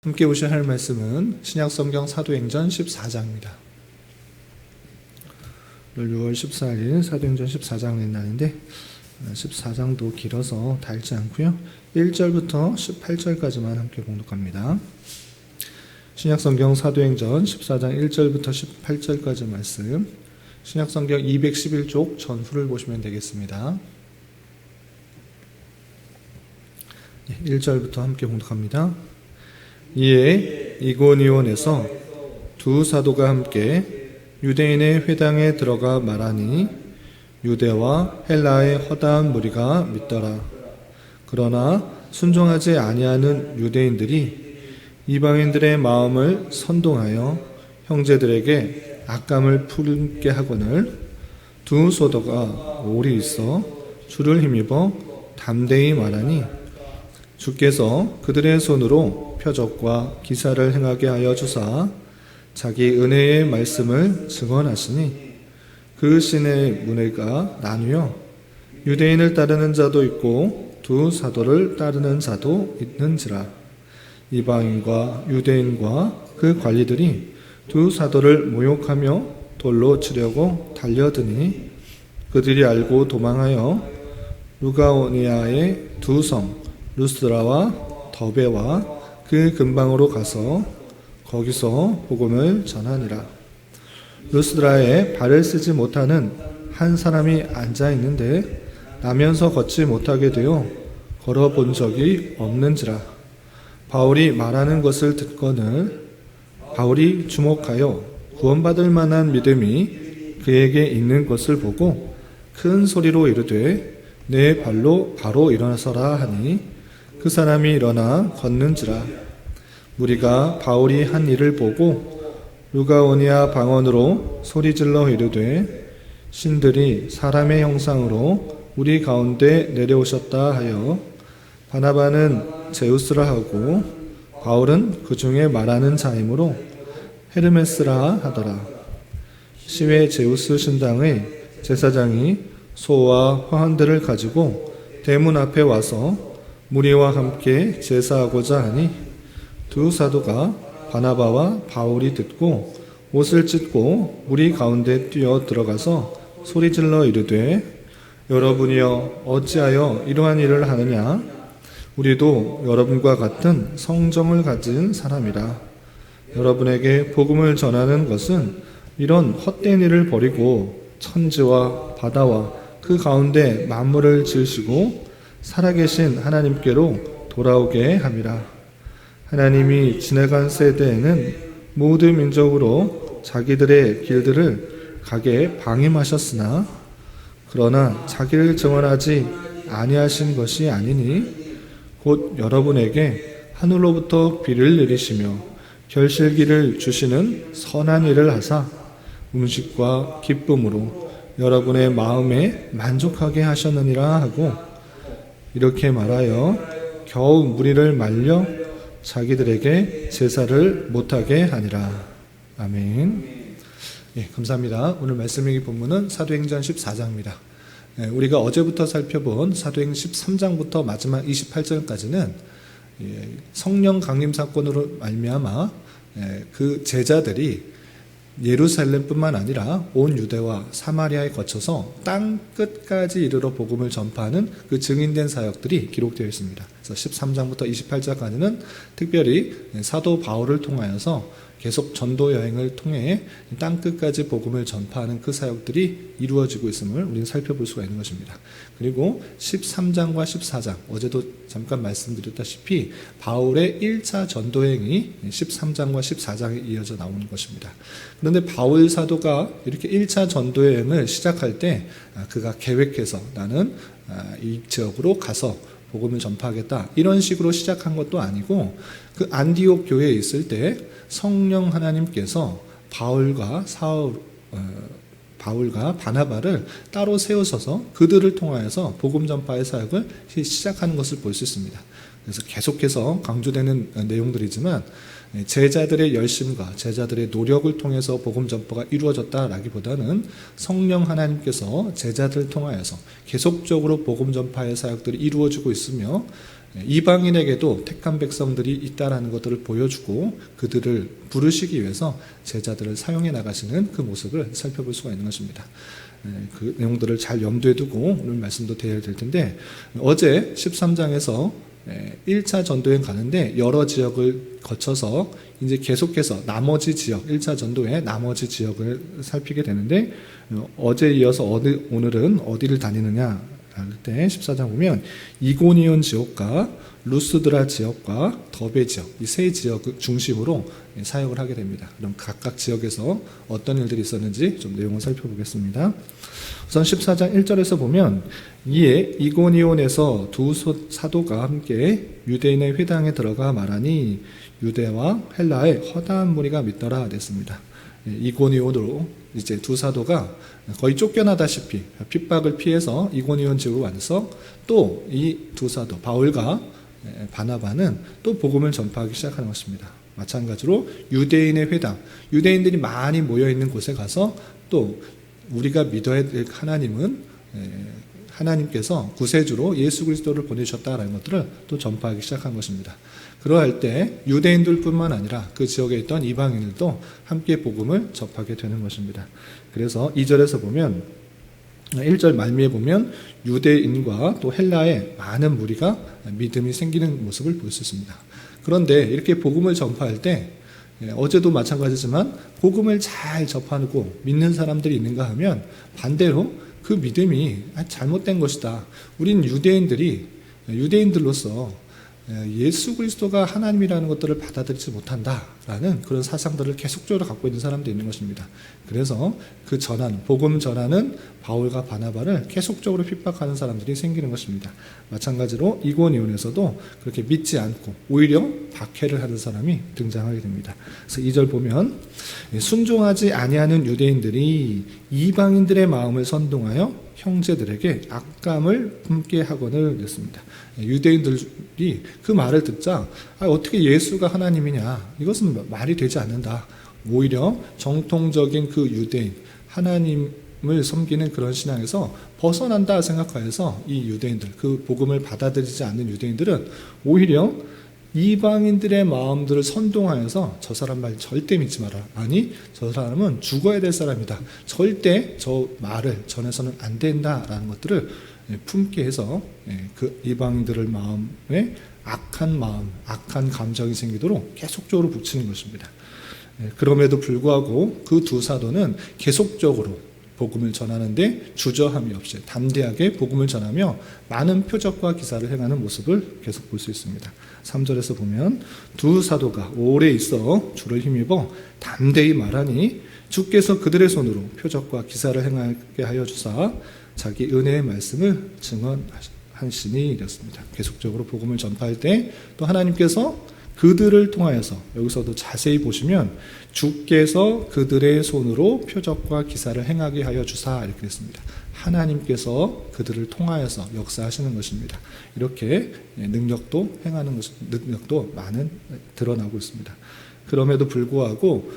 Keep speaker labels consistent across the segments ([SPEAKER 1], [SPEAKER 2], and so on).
[SPEAKER 1] 함께 보셔야 할 말씀은 신약성경 사도행전 14장입니다. 6월 14일 사도행전 14장을 날인데 14장도 길어서 다 읽지 않고요. 1절부터 18절까지만 함께 공독합니다. 신약성경 사도행전 14장 1절부터 18절까지 말씀, 신약성경 211쪽 전후를 보시면 되겠습니다. 1절부터 함께 공독합니다. 이에 이고니온에서 두 사도가 함께 유대인의 회당에 들어가 말하니 유대와 헬라의 허다한 무리가 믿더라. 그러나 순종하지 아니하는 유대인들이 이방인들의 마음을 선동하여 형제들에게 악감을 품게 하거늘 두 사도가 오리 있어 주를 힘입어 담대히 말하니 주께서 그들의 손으로 표적과 기사를 행하게 하여 주사 자기 은혜의 말씀을 증언하시니 그 신의 문해가 나뉘어 유대인을 따르는 자도 있고 두 사도를 따르는 자도 있는지라. 이방인과 유대인과 그 관리들이 두 사도를 모욕하며 돌로 치려고 달려드니 그들이 알고 도망하여 루가오니아의 두 성 루스드라와 더베와 그 근방으로 가서 거기서 복음을 전하니라. 루스드라에 발을 쓰지 못하는 한 사람이 앉아 있는데 나면서 걷지 못하게 되어 걸어본 적이 없는지라. 바울이 말하는 것을 듣거늘 바울이 주목하여 구원받을 만한 믿음이 그에게 있는 것을 보고 큰 소리로 이르되 내 발로 바로 일어나서라 하니 그 사람이 일어나 걷는지라. 무리가 바울이 한 일을 보고 루가오니아 방언으로 소리질러 이르되 신들이 사람의 형상으로 우리 가운데 내려오셨다 하여 바나바는 제우스라 하고 바울은 그 중에 말하는 자이므로 헤르메스라 하더라. 시외 제우스 신당의 제사장이 소와 화환들을 가지고 대문 앞에 와서 무리와 함께 제사하고자 하니 두 사도가 바나바와 바울이 듣고 옷을 찢고 무리 가운데 뛰어 들어가서 소리질러 이르되 여러분이여 어찌하여 이러한 일을 하느냐. 우리도 여러분과 같은 성정을 가진 사람이라. 여러분에게 복음을 전하는 것은 이런 헛된 일을 버리고 천지와 바다와 그 가운데 만물을 지으시고 살아계신 하나님께로 돌아오게 함이라. 하나님이 지나간 세대에는 모든 민족으로 자기들의 길들을 가게 방임하셨으나 그러나 자기를 증언하지 아니하신 것이 아니니 곧 여러분에게 하늘로부터 비를 내리시며 결실기를 주시는 선한 일을 하사 음식과 기쁨으로 여러분의 마음에 만족하게 하셨느니라 하고 이렇게 말하여 겨우 무리를 말려 자기들에게 제사를 못하게 하니라. 아멘. 예, 감사합니다. 오늘 말씀의 본문은 사도행전 14장입니다. 예, 우리가 어제부터 살펴본 사도행 13장부터 마지막 28절까지는 성령 강림 사건으로 말미암아 그 제자들이 예루살렘뿐만 아니라 온 유대와 사마리아에 거쳐서 땅 끝까지 이르러 복음을 전파하는 그 증인된 사역들이 기록되어 있습니다. 그래서 13장부터 28장까지는 특별히 사도 바울을 통하여서 계속 전도 여행을 통해 땅 끝까지 복음을 전파하는 그 사역들이 이루어지고 있음을 우리는 살펴볼 수가 있는 것입니다. 그리고 13장과 14장, 어제도 잠깐 말씀드렸다시피 바울의 1차 전도행이 13장과 14장에 이어져 나오는 것입니다. 그런데 바울 사도가 이렇게 1차 전도여행을 시작할 때 그가 계획해서 나는 이 지역으로 가서 복음을 전파하겠다 이런 식으로 시작한 것도 아니고 그 안디옥 교회에 있을 때 성령 하나님께서 바울과 바나바를 따로 세우셔서 그들을 통하여서 복음 전파의 사역을 시작하는 것을 볼 수 있습니다. 그래서 계속해서 강조되는 내용들이지만 제자들의 열심과 제자들의 노력을 통해서 복음 전파가 이루어졌다라기보다는 성령 하나님께서 제자들을 통하여서 계속적으로 복음 전파의 사역들이 이루어지고 있으며 이방인에게도 택한 백성들이 있다라는 것들을 보여주고 그들을 부르시기 위해서 제자들을 사용해 나가시는 그 모습을 살펴볼 수가 있는 것입니다. 그 내용들을 잘 염두에 두고 오늘 말씀도 드려야 될 텐데, 어제 13장에서 1차 전도여행 가는데 여러 지역을 거쳐서 이제 계속해서 나머지 지역, 1차 전도의 나머지 지역을 살피게 되는데, 어제 이어서 오늘은 어디를 다니느냐 할 때 14장 보면 이고니온 지역과 루스드라 지역과 더베 지역, 이 세 지역 중심으로 사역을 하게 됩니다. 그럼 각각 지역에서 어떤 일들이 있었는지 좀 내용을 살펴보겠습니다. 우선 14장 1절에서 보면, 이에 이고니온에서 두 사도가 함께 유대인의 회당에 들어가 말하니 유대와 헬라의 허다한 무리가 믿더라 됐습니다. 이고니온으로 이제 두 사도가 거의 쫓겨나다시피 핍박을 피해서 이고니온 지역으로 와서 또 이 두 사도 바울과 바나바는 또 복음을 전파하기 시작하는 것입니다. 마찬가지로 유대인의 회당, 유대인들이 많이 모여있는 곳에 가서 또 우리가 믿어야 될 하나님께서 구세주로 예수 그리스도를 보내셨다라는 것들을 또 전파하기 시작한 것입니다. 그러할 때 유대인들뿐만 아니라 그 지역에 있던 이방인들도 함께 복음을 접하게 되는 것입니다. 그래서 2절에서 보면, 1절 말미에 보면 유대인과 또 헬라의 많은 무리가 믿음이 생기는 모습을 볼 수 있습니다. 그런데 이렇게 복음을 전파할 때 어제도 마찬가지지만 복음을 잘 접하고 믿는 사람들이 있는가 하면 반대로 그 믿음이 잘못된 것이다. 우린 유대인들로서 예수 그리스도가 하나님이라는 것들을 받아들이지 못한다라는 그런 사상들을 계속적으로 갖고 있는 사람도 있는 것입니다. 그래서 그 복음 전하는 바울과 바나바를 계속적으로 핍박하는 사람들이 생기는 것입니다. 마찬가지로 이고니온에서도 그렇게 믿지 않고 오히려 박해를 하는 사람이 등장하게 됩니다. 그래서 2절 보면, 순종하지 아니하는 유대인들이 이방인들의 마음을 선동하여 형제들에게 악감을 품게 하거늘 했습니다. 유대인들이 그 말을 듣자 어떻게 예수가 하나님이냐, 이것은 말이 되지 않는다. 오히려 정통적인 그 유대인, 하나님을 섬기는 그런 신앙에서 벗어난다 생각하여서 이 유대인들, 그 복음을 받아들이지 않는 유대인들은 오히려 이방인들의 마음들을 선동하여서 저 사람 말 절대 믿지 마라. 아니, 저 사람은 죽어야 될 사람이다. 절대 저 말을 전해서는 안 된다라는 것들을 품게 해서 그 이방인들의 마음에 악한 마음, 악한 감정이 생기도록 계속적으로 붙이는 것입니다. 그럼에도 불구하고 그 두 사도는 계속적으로 복음을 전하는데 주저함이 없이 담대하게 복음을 전하며 많은 표적과 기사를 행하는 모습을 계속 볼 수 있습니다. 3절에서 보면, 두 사도가 오래 있어 주를 힘입어 담대히 말하니 주께서 그들의 손으로 표적과 기사를 행하게 하여 주사 자기 은혜의 말씀을 증언하시니 이랬습니다. 계속적으로 복음을 전파할 때 또 하나님께서 그들을 통하여서, 여기서도 자세히 보시면 주께서 그들의 손으로 표적과 기사를 행하게 하여 주사 이렇게 했습니다. 하나님께서 그들을 통하여서 역사하시는 것입니다. 이렇게 능력도 행하는 것, 능력도 많은 드러나고 있습니다. 그럼에도 불구하고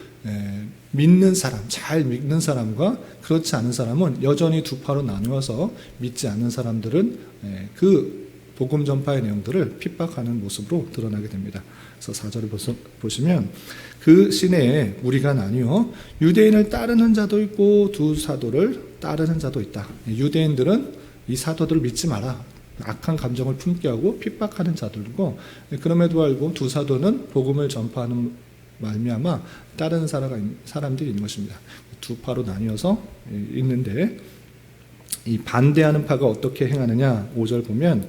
[SPEAKER 1] 믿는 사람, 잘 믿는 사람과 그렇지 않은 사람은 여전히 두 파로 나누어서 믿지 않는 사람들은 그 복음 전파의 내용들을 핍박하는 모습으로 드러나게 됩니다. 그래서 4절을 보시면, 그 시내에 무리가 나뉘어 유대인을 따르는 자도 있고 두 사도를 따르는 자도 있다. 유대인들은 이 사도들을 믿지 마라, 악한 감정을 품게 하고 핍박하는 자들이고, 그럼에도 불구하고 두 사도는 복음을 전파하는 말미암아 따르는 사람들이 있는 것입니다. 두 파로 나뉘어서 있는데, 이 반대하는 파가 어떻게 행하느냐, 5절 보면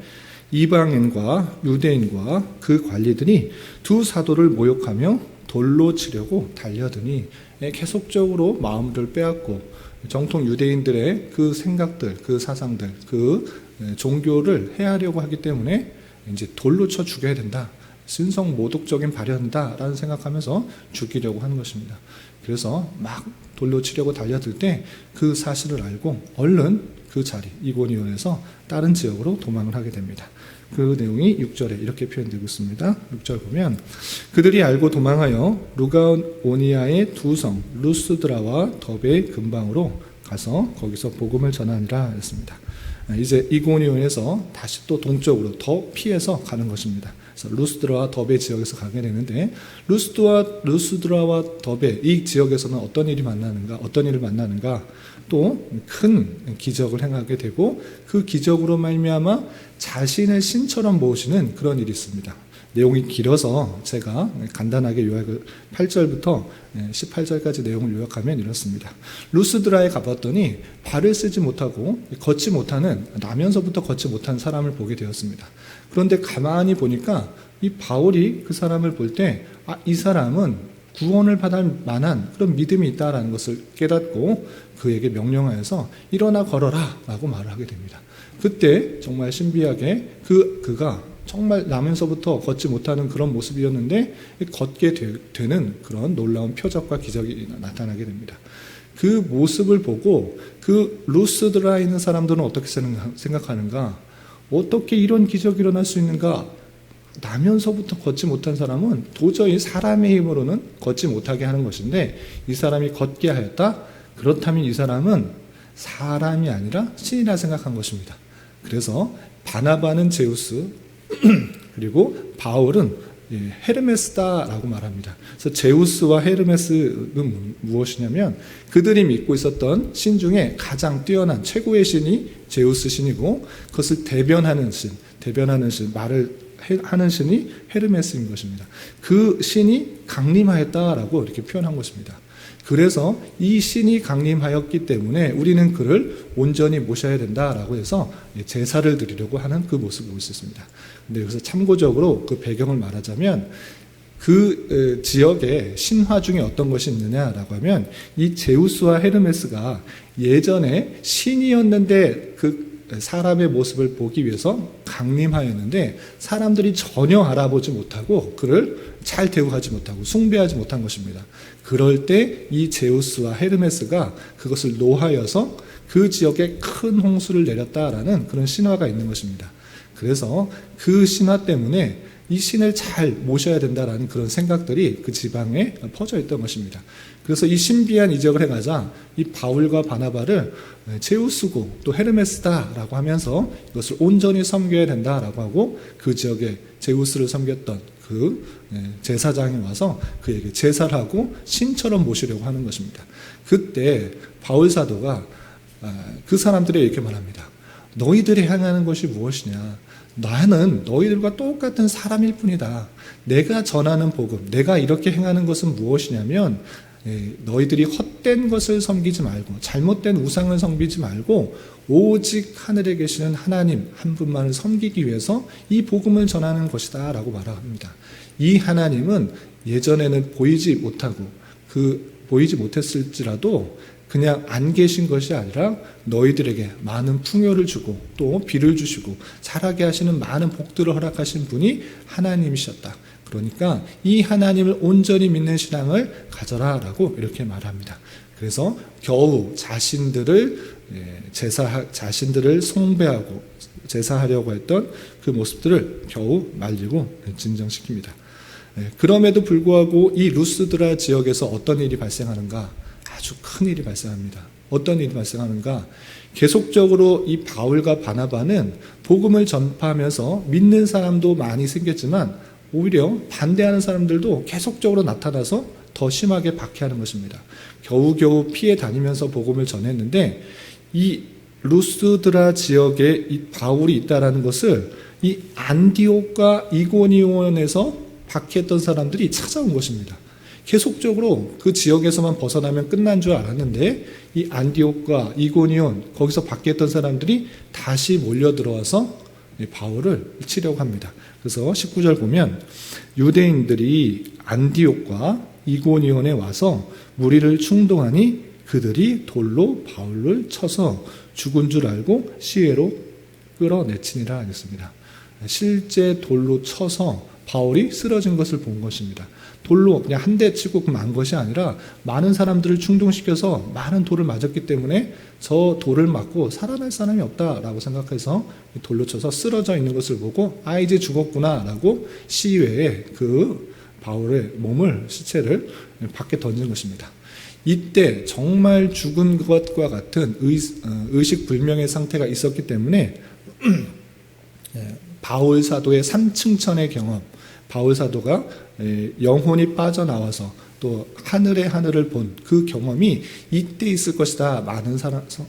[SPEAKER 1] 이방인과 유대인과 그 관리들이 두 사도를 모욕하며 돌로 치려고 달려드니, 계속적으로 마음을 빼앗고 정통 유대인들의 그 생각들, 그 사상들, 그 종교를 해하려고 하기 때문에 이제 돌로 쳐 죽여야 된다, 신성 모독적인 발현이다라는 생각하면서 죽이려고 하는 것입니다. 그래서 막 돌로 치려고 달려들 때 그 사실을 알고 얼른 그 자리, 이고니온에서 다른 지역으로 도망을 하게 됩니다. 그 내용이 6절에 이렇게 표현되고 있습니다. 6절 보면, 그들이 알고 도망하여 루가오니아의 두 성 루스드라와 더베 근방으로 가서 거기서 복음을 전하니라 했습니다. 이제 이고니온에서 다시 또 동쪽으로 더 피해서 가는 것입니다. 그래서 루스드라와 더베 지역에서 가게 되는데, 루스드라와 더베 이 지역에서는 어떤 일을 만나는가? 또 큰 기적을 행하게 되고, 그 기적으로 말미암아 자신의 신처럼 모시는 그런 일이 있습니다. 내용이 길어서 제가 간단하게 요약을 8절부터 18절까지 내용을 요약하면 이렇습니다. 루스드라에 가봤더니 발을 쓰지 못하고 걷지 못하는, 나면서부터 걷지 못한 사람을 보게 되었습니다. 그런데 가만히 보니까 이 바울이 그 사람을 볼 때, 이 사람은 구원을 받을 만한 그런 믿음이 있다라는 것을 깨닫고 그에게 명령하여서 일어나 걸어라 라고 말을 하게 됩니다. 그때 정말 신비하게 그가 정말 나면서부터 걷지 못하는 그런 모습이었는데 걷게 되는 그런 놀라운 표적과 기적이 나타나게 됩니다. 그 모습을 보고 그 루스드라에 있는 사람들은 어떻게 생각하는가? 어떻게 이런 기적이 일어날 수 있는가? 나면서부터 걷지 못한 사람은 도저히 사람의 힘으로는 걷지 못하게 하는 것인데, 이 사람이 걷게 하였다? 그렇다면 이 사람은 사람이 아니라 신이라 생각한 것입니다. 그래서 바나바는 제우스, 그리고 바울은 헤르메스다라고 말합니다. 그래서 제우스와 헤르메스는 무엇이냐면, 그들이 믿고 있었던 신 중에 가장 뛰어난 최고의 신이 제우스 신이고, 그것을 대변하는 신, 말을 하는 신이 헤르메스인 것입니다. 그 신이 강림하였다라고 이렇게 표현한 것입니다. 그래서 이 신이 강림하였기 때문에 우리는 그를 온전히 모셔야 된다라고 해서 제사를 드리려고 하는 그 모습을 볼 수 있습니다. 근데 여기서 참고적으로 그 배경을 말하자면, 그 지역에 신화 중에 어떤 것이 있느냐라고 하면, 이 제우스와 헤르메스가 예전에 신이었는데 그 사람의 모습을 보기 위해서 강림하였는데 사람들이 전혀 알아보지 못하고 그를 잘 대우하지 못하고 숭배하지 못한 것입니다. 그럴 때 이 제우스와 헤르메스가 그것을 노하여서 그 지역에 큰 홍수를 내렸다라는 그런 신화가 있는 것입니다. 그래서 그 신화 때문에 이 신을 잘 모셔야 된다라는 그런 생각들이 그 지방에 퍼져 있던 것입니다. 그래서 이 신비한 이적을 해가자 이 바울과 바나바를 제우스고 또 헤르메스다라고 하면서 이것을 온전히 섬겨야 된다라고 하고, 그 지역에 제우스를 섬겼던 그 제사장이 와서 그에게 제사를 하고 신처럼 모시려고 하는 것입니다. 그때 바울 사도가 그 사람들에게 이렇게 말합니다. 너희들이 행하는 것이 무엇이냐? 나는 너희들과 똑같은 사람일 뿐이다. 내가 전하는 복음, 내가 이렇게 행하는 것은 무엇이냐면, 너희들이 헛된 것을 섬기지 말고 잘못된 우상을 섬기지 말고 오직 하늘에 계시는 하나님 한 분만을 섬기기 위해서 이 복음을 전하는 것이다 라고 말합니다. 이 하나님은 예전에는 보이지 못했을지라도 그냥 안 계신 것이 아니라 너희들에게 많은 풍요를 주고 또 비를 주시고 자라게 하시는 많은 복들을 허락하신 분이 하나님이셨다. 그러니까 이 하나님을 온전히 믿는 신앙을 가져라라고 이렇게 말합니다. 그래서 겨우 자신들을 숭배하고 제사하려고 했던 그 모습들을 겨우 말리고 진정시킵니다. 그럼에도 불구하고 이 루스드라 지역에서 어떤 일이 발생하는가? 아주 큰 일이 발생합니다. 어떤 일이 발생하는가? 계속적으로 이 바울과 바나바는 복음을 전파하면서 믿는 사람도 많이 생겼지만 오히려 반대하는 사람들도 계속적으로 나타나서 더 심하게 박해하는 것입니다. 겨우겨우 피해 다니면서 복음을 전했는데, 이 루스드라 지역에 이 바울이 있다라는 것을 이 안디옥과 이고니온에서 박해했던 사람들이 찾아온 것입니다. 계속적으로 그 지역에서만 벗어나면 끝난 줄 알았는데, 이 안디옥과 이고니온 거기서 박해했던 사람들이 다시 몰려들어와서 바울을 치려고 합니다. 그래서 19절 보면, 유대인들이 안디옥과 이고니온에 와서 무리를 충동하니 그들이 돌로 바울을 쳐서 죽은 줄 알고 시외로 끌어내치니라 하였습니다. 실제 돌로 쳐서 바울이 쓰러진 것을 본 것입니다. 돌로 그냥 한 대 치고 만 것이 아니라 많은 사람들을 충동시켜서 많은 돌을 맞았기 때문에 저 돌을 맞고 살아날 사람이 없다라고 생각해서 돌로 쳐서 쓰러져 있는 것을 보고 이제 죽었구나라고 시외에 그 바울의 시체를 밖에 던진 것입니다. 이때 정말 죽은 것과 같은 의식불명의 상태가 있었기 때문에 바울 사도의 삼층천의 경험, 바울 사도가 영혼이 빠져나와서 또 하늘의 하늘을 본 그 경험이 이때 있을 것이다. 많은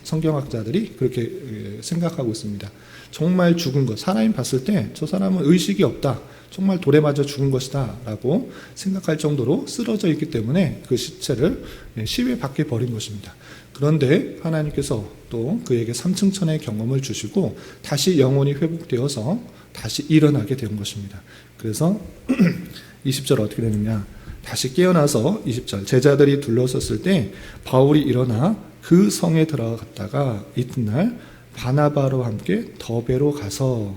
[SPEAKER 1] 성경학자들이 그렇게 생각하고 있습니다. 정말 죽은 것, 사람이 봤을 때 저 사람은 의식이 없다, 정말 돌에 맞아 죽은 것이다 라고 생각할 정도로 쓰러져 있기 때문에 그 시체를 시외 밖에 버린 것입니다. 그런데 하나님께서 또 그에게 삼층천의 경험을 주시고 다시 영혼이 회복되어서 다시 일어나게 된 것입니다. 그래서 20절 어떻게 되느냐, 다시 깨어나서 20절 제자들이 둘러섰을 때 바울이 일어나 그 성에 들어갔다가 이튿날 바나바로 함께 더베로 가서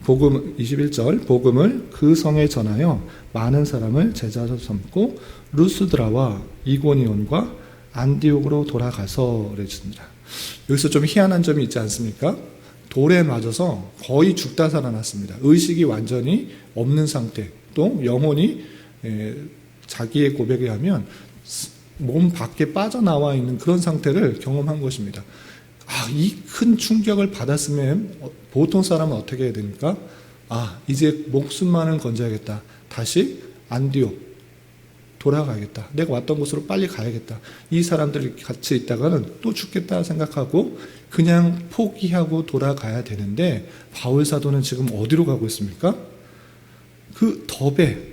[SPEAKER 1] 21절 복음을 그 성에 전하여 많은 사람을 제자로 삼고 루스드라와 이고니온과 안디옥으로 돌아가서 그랬습니다. 여기서 좀 희한한 점이 있지 않습니까? 돌에 맞아서 거의 죽다 살아났습니다. 의식이 완전히 없는 상태, 또 영혼이 자기의 고백에 하면 몸 밖에 빠져나와 있는 그런 상태를 경험한 것입니다. 이 큰 충격을 받았으면 보통 사람은 어떻게 해야 됩니까? 이제 목숨만은 건져야겠다. 다시 안디옥 돌아가야겠다. 내가 왔던 곳으로 빨리 가야겠다. 이 사람들이 같이 있다가는 또 죽겠다 생각하고 그냥 포기하고 돌아가야 되는데 바울 사도는 지금 어디로 가고 있습니까? 그 더베,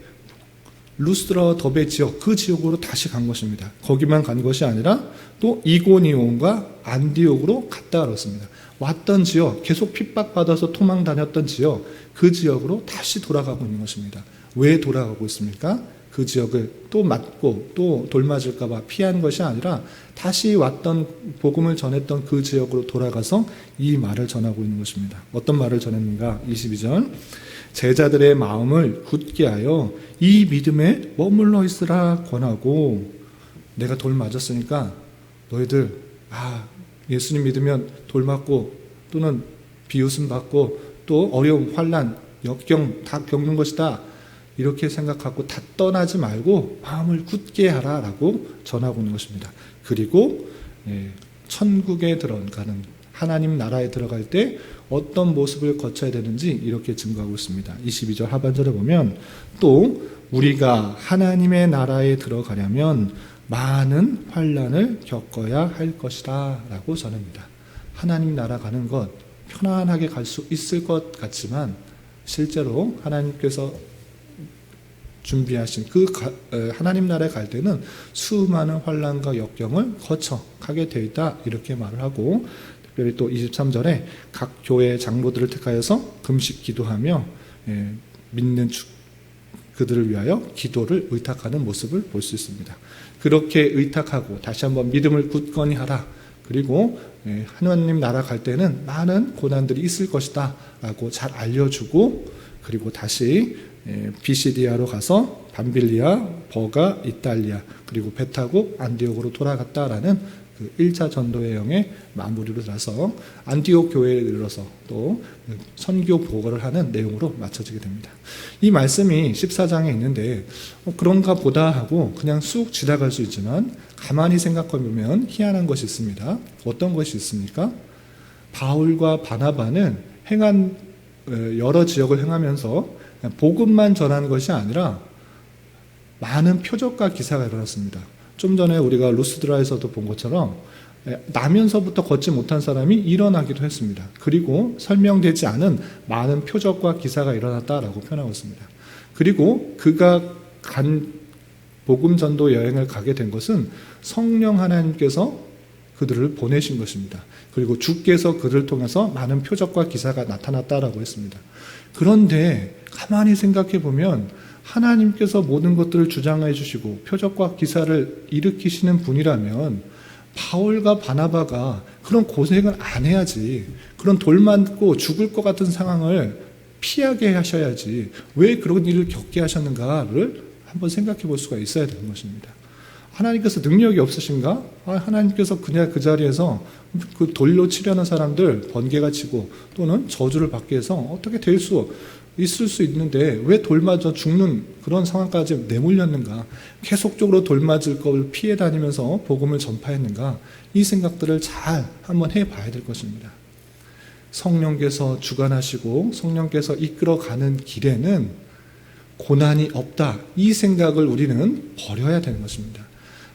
[SPEAKER 1] 루스드라와 더베 지역, 그 지역으로 다시 간 것입니다. 거기만 간 것이 아니라 또 이고니온과 안디옥으로 갔다 그렇습니다. 왔던 지역, 계속 핍박받아서 토망 다녔던 지역, 그 지역으로 다시 돌아가고 있는 것입니다. 왜 돌아가고 있습니까? 그 지역을 또 맞고 또 돌 맞을까 봐 피한 것이 아니라 다시 왔던 복음을 전했던 그 지역으로 돌아가서 이 말을 전하고 있는 것입니다. 어떤 말을 전했는가? 22절 제자들의 마음을 굳게 하여 이 믿음에 머물러 있으라 권하고, 내가 돌 맞았으니까 너희들 예수님 믿으면 돌 맞고 또는 비웃음 받고 또 어려움, 환난, 역경 다 겪는 것이다, 이렇게 생각하고 다 떠나지 말고 마음을 굳게 하라 라고 전하고 있는 것입니다. 그리고 천국에 들어가는, 하나님 나라에 들어갈 때 어떤 모습을 거쳐야 되는지 이렇게 증거하고 있습니다. 22절 하반절에 보면 또 우리가 하나님의 나라에 들어가려면 많은 환난을 겪어야 할 것이다 라고 전합니다. 하나님 나라 가는 것 편안하게 갈 수 있을 것 같지만 실제로 하나님께서 준비하신 그 하나님 나라에 갈 때는 수많은 환난과 역경을 거쳐 가게 되어 있다, 이렇게 말을 하고, 특별히 또 23절에 각 교회 장로들을 택하여서 금식 기도하며 믿는 그들을 위하여 기도를 의탁하는 모습을 볼 수 있습니다. 그렇게 의탁하고 다시 한번 믿음을 굳건히 하라, 그리고 하나님 나라 갈 때는 많은 고난들이 있을 것이다 라고 잘 알려주고, 그리고 다시 비시디아로 가서 밤빌리아, 버가, 이탈리아, 그리고 배 타고 안디옥으로 돌아갔다라는 그 1차 전도의 여행의 마무리로 들어서 안디옥 교회에 이르러서 또 선교 보고를 하는 내용으로 맞춰지게 됩니다. 이 말씀이 14장에 있는데 그런가 보다 하고 그냥 쑥 지나갈 수 있지만 가만히 생각해보면 희한한 것이 있습니다. 어떤 것이 있습니까? 바울과 바나바는 여러 지역을 행하면서 복음만 전하는 것이 아니라 많은 표적과 기사가 일어났습니다. 좀 전에 우리가 루스드라에서도 본 것처럼 나면서부터 걷지 못한 사람이 일어나기도 했습니다. 그리고 설명되지 않은 많은 표적과 기사가 일어났다라고 표현하고 있습니다. 그리고 그가 간 복음 전도 여행을 가게 된 것은 성령 하나님께서 그들을 보내신 것입니다. 그리고 주께서 그들을 통해서 많은 표적과 기사가 나타났다라고 했습니다. 그런데 가만히 생각해 보면 하나님께서 모든 것들을 주장해 주시고 표적과 기사를 일으키시는 분이라면 바울과 바나바가 그런 고생을 안 해야지, 그런 돌 맞고 죽을 것 같은 상황을 피하게 하셔야지 왜 그런 일을 겪게 하셨는가를 한번 생각해 볼 수가 있어야 되는 것입니다. 하나님께서 능력이 없으신가? 하나님께서 그냥 그 자리에서 그 돌로 치려는 사람들 번개가 치고 또는 저주를 받게 해서 어떻게 될 수 있을 수 있는데 왜 돌 맞아 죽는 그런 상황까지 내몰렸는가? 계속적으로 돌 맞을 걸 피해 다니면서 복음을 전파했는가? 이 생각들을 잘 한번 해봐야 될 것입니다. 성령께서 주관하시고 성령께서 이끌어가는 길에는 고난이 없다. 이 생각을 우리는 버려야 되는 것입니다.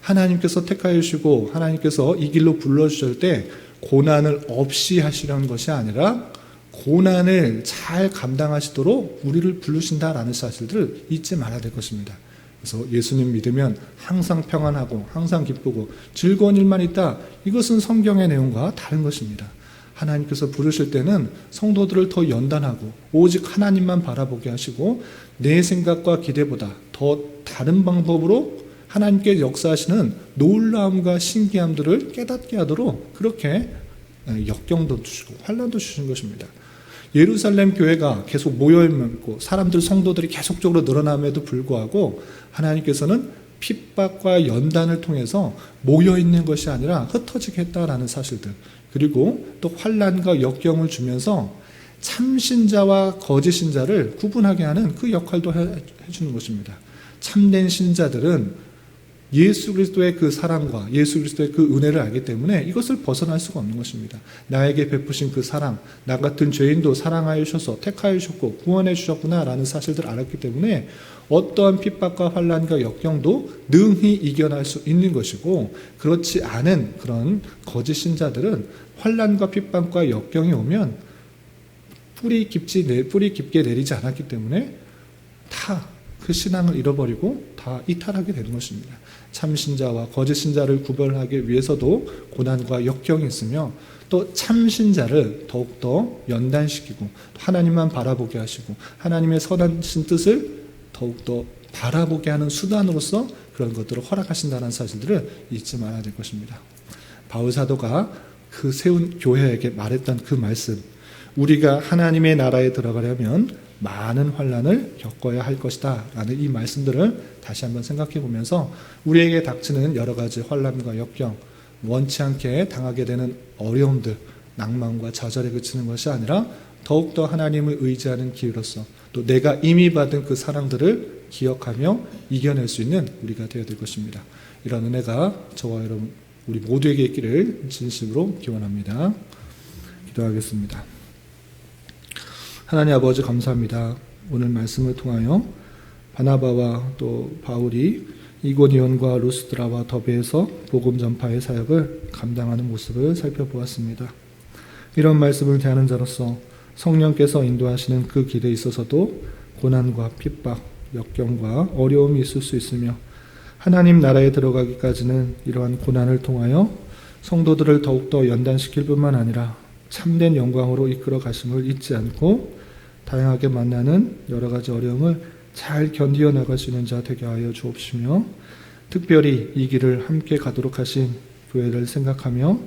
[SPEAKER 1] 하나님께서 택하여 주시고 하나님께서 이 길로 불러주실 때 고난을 없이 하시려는 것이 아니라 고난을 잘 감당하시도록 우리를 부르신다라는 사실들을 잊지 말아야 될 것입니다. 그래서 예수님 믿으면 항상 평안하고 항상 기쁘고 즐거운 일만 있다. 이것은 성경의 내용과 다른 것입니다. 하나님께서 부르실 때는 성도들을 더 연단하고 오직 하나님만 바라보게 하시고 내 생각과 기대보다 더 다른 방법으로 하나님께 역사하시는 놀라움과 신기함들을 깨닫게 하도록 그렇게 역경도 주시고 환난도 주신 것입니다. 예루살렘 교회가 계속 모여있고 사람들 성도들이 계속적으로 늘어남에도 불구하고 하나님께서는 핍박과 연단을 통해서 모여있는 것이 아니라 흩어지게 했다라는 사실들, 그리고 또 환난과 역경을 주면서 참신자와 거짓 신자를 구분하게 하는 그 역할도 해주는 것입니다. 참된 신자들은 예수 그리스도의 그 사랑과 예수 그리스도의 그 은혜를 알기 때문에 이것을 벗어날 수가 없는 것입니다. 나에게 베푸신 그 사랑, 나 같은 죄인도 사랑하여 주셔서 택하여 주셨고 구원해 주셨구나라는 사실들을 알았기 때문에 어떠한 핍박과 환난과 역경도 능히 이겨낼 수 있는 것이고, 그렇지 않은 그런 거짓 신자들은 환난과 핍박과 역경이 오면 뿌리 깊게 내리지 않았기 때문에 다 그 신앙을 잃어버리고 다 이탈하게 되는 것입니다. 참신자와 거짓 신자를 구별하기 위해서도 고난과 역경이 있으며 또 참신자를 더욱더 연단시키고 하나님만 바라보게 하시고 하나님의 선하신 뜻을 더욱더 바라보게 하는 수단으로서 그런 것들을 허락하신다는 사실들을 잊지 말아야 될 것입니다. 바울 사도가 그 세운 교회에게 말했던 그 말씀, 우리가 하나님의 나라에 들어가려면 많은 환난을 겪어야 할 것이다 라는 이 말씀들을 다시 한번 생각해 보면서 우리에게 닥치는 여러 가지 환난과 역경, 원치 않게 당하게 되는 어려움들, 낭만과 좌절에 그치는 것이 아니라 더욱더 하나님을 의지하는 기회로서 또 내가 이미 받은 그 사랑들을 기억하며 이겨낼 수 있는 우리가 되어야 될 것입니다. 이런 은혜가 저와 여러분 우리 모두에게 있기를 진심으로 기원합니다. 기도하겠습니다. 하나님 아버지 감사합니다. 오늘 말씀을 통하여 바나바와 또 바울이 이고니온과 루스드라와 더베에서 복음 전파의 사역을 감당하는 모습을 살펴보았습니다. 이런 말씀을 대하는 자로서 성령께서 인도하시는 그 길에 있어서도 고난과 핍박, 역경과 어려움이 있을 수 있으며 하나님 나라에 들어가기까지는 이러한 고난을 통하여 성도들을 더욱더 연단시킬 뿐만 아니라 참된 영광으로 이끌어 가심을 잊지 않고 다양하게 만나는 여러 가지 어려움을 잘 견디어 나갈 수 있는 자 되게 하여 주옵시며, 특별히 이 길을 함께 가도록 하신 교회를 생각하며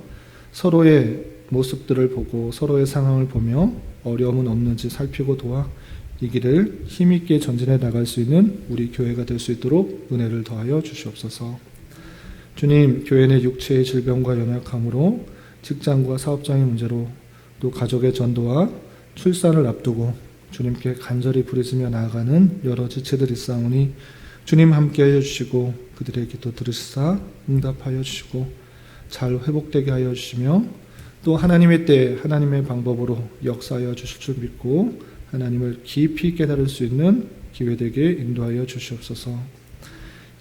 [SPEAKER 1] 서로의 모습들을 보고 서로의 상황을 보며 어려움은 없는지 살피고 도와 이 길을 힘있게 전진해 나갈 수 있는 우리 교회가 될 수 있도록 은혜를 더하여 주시옵소서. 주님, 교회 내 육체의 질병과 연약함으로 직장과 사업장의 문제로 또 가족의 전도와 출산을 앞두고 주님께 간절히 부르짖으며 나아가는 여러 지체들이 있사오니 주님 함께하여 주시고 그들의 기도 들으시사 응답하여 주시고 잘 회복되게 하여 주시며 또 하나님의 때에 하나님의 방법으로 역사하여 주실 줄 믿고 하나님을 깊이 깨달을 수 있는 기회되게 인도하여 주시옵소서.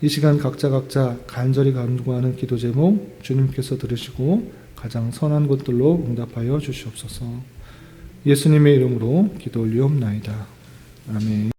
[SPEAKER 1] 이 시간 각자 간절히 간구하는 기도 제목 주님께서 들으시고 가장 선한 것들로 응답하여 주시옵소서. 예수님의 이름으로 기도 올리옵나이다. 아멘.